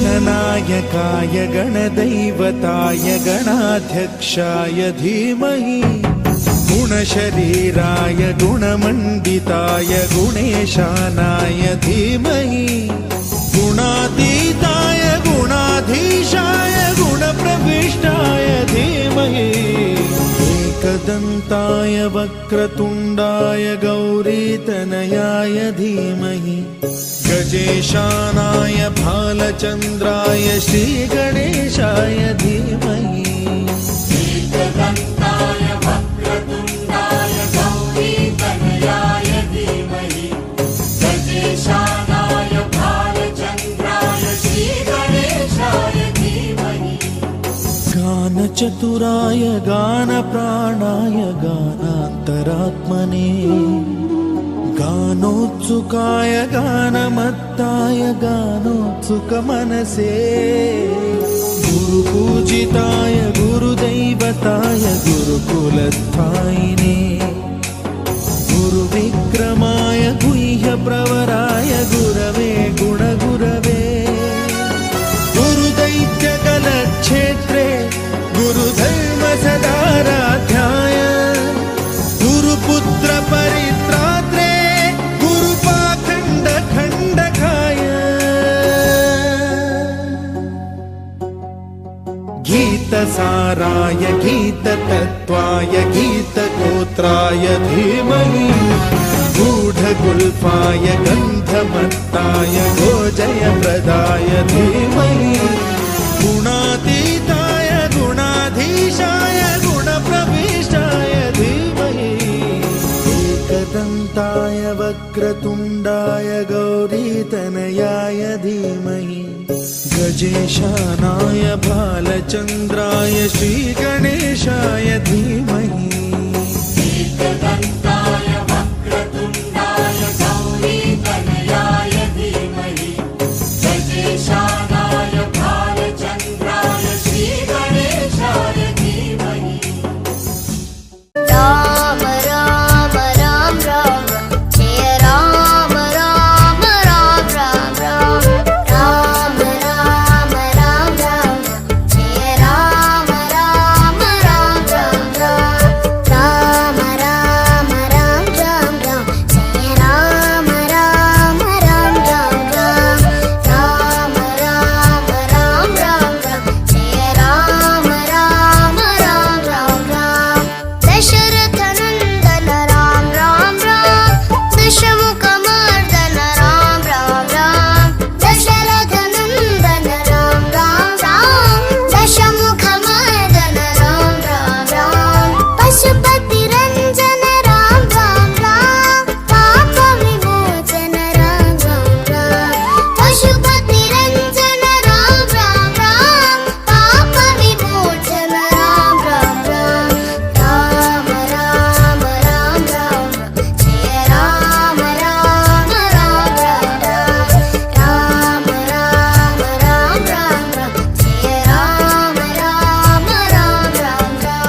गणनायकाय गणदैवताय गणाध्यक्षाय धीमहि गुणशरीराय गुणमण्डिताय गुणेशानाय धीमहि गुणातीताय गुणाधीशाय गुणप्रविष्टाय धीमहि एकदन्ताय वक्रतुण्डाय गौरीतनयाय धीमहि गजेशानाय भालचन्द्राय श्रीगणेशाय धीमहि एकदन्ताय वक्रतुण्डाय गौरीतनयाय धीमहि गजेशानाय भालचन्द्राय श्रीगणेशाय धीमहि गानचतुराय गानप्राणाय गानान्तरात्मने गानोत्सुकाय गानमत्ताय गानोत्सुकमनसे गुरुपूजिताय गुरुदैवताय गुरुकुलस्थायिने गुरुविक्रमाय गुह्यप्रवराय गुरवे गुणगुरवे गुरुदैत्यकलक्षेत्रे गुरुधर्मसदाराध्याय गुरुपुत्रपरित्रात्रे गीतसाराय गीततत्त्वाय गीतगोत्राय धीमहि गूढगुल्फाय गन्धमत्ताय गोजयप्रदाय धीमहि गुणातीताय गुणाधीशाय गुणप्रविष्टाय धीमहि एकदन्ताय वक्रतुण्डाय गौरीतनयाय धीमहि गजेशानाय भालचन्द्राय श्रीगणेशाय धीमहि एकदन्ताय वक्रतुण्डाय गौरीतनयाय धीमहि गजेशानाय भालचन्द्राय श्रीगणेशाय धीमहि राम राम राम राम जय राम राम राम राम राम राम राम राम राम जय राम राम राम राम राम राम राम राम राम राम जय राम राम राम राम राम राम राम राम राम राम जय राम राम राम राम राम दशरथ नंदन राम राम राम दशमुख मर्दन राम राम राम दशरथ नंदन राम राम राम दशमुख मर्दन राम राम राम पशुपति रंजन राम राम राम पाप विमोचन राम राम राम पशुपति रंजन राम राम राम पाप विमोचन राम राम राम राम राम राम राम जय राम राम राम राम राम राम राम राम राम जय राम राम राम राम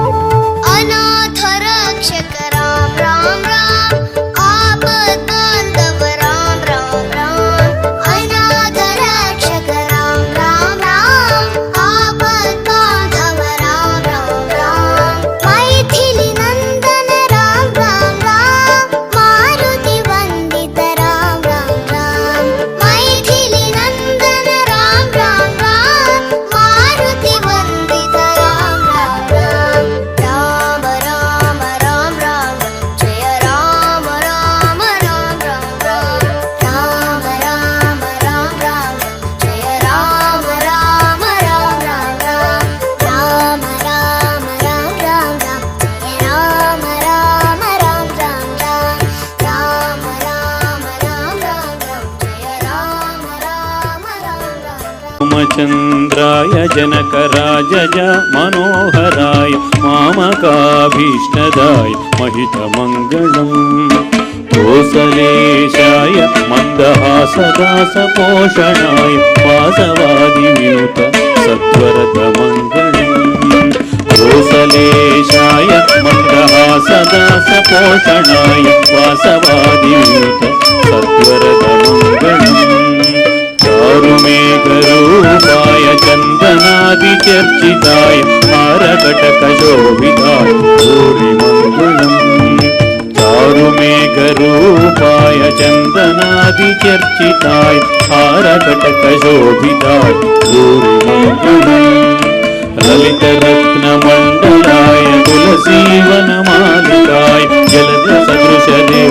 अनाथ रक्षक राम राम राम आपद बांधव राम राम राम अनाथ रक्षक राम राम राम आपद बांधव राम राम राम मैथिली नंदन राम राम राम मारुति वंदित राम राम राम मैथिली नंदन राम राम राम मारुति वंदित राम राम राम राम राम राम राम जय राम राम राम राम राम राम राम राम राम जय राम राम राम राम राम राम राम राम राम राम जय राम राम राम राम राम राम राम राम राम राम जय राम राम राम राम रामचन्द्राय जनकराजय मनोहराय मामकाभीष्टदाय महितमङ्गलम् कोसलेशाय मन्दहासदासपोषणाय वासवादिविनोदाय भूषणाय वासवादिवीत सत्वरदमङ्गलम् चारुमेघरूपाय चन्दनादिचर्चिताय हारकटकशोभिताय भूरिमङ्गलम् चारुमेघरूपाय चन्दनादिचर्चिताय हारकटकशोभिताय भूरिमङ्गलम् ललितरत्नमण्डलाय तुलसीवनमालिकाय जलदसदृशदे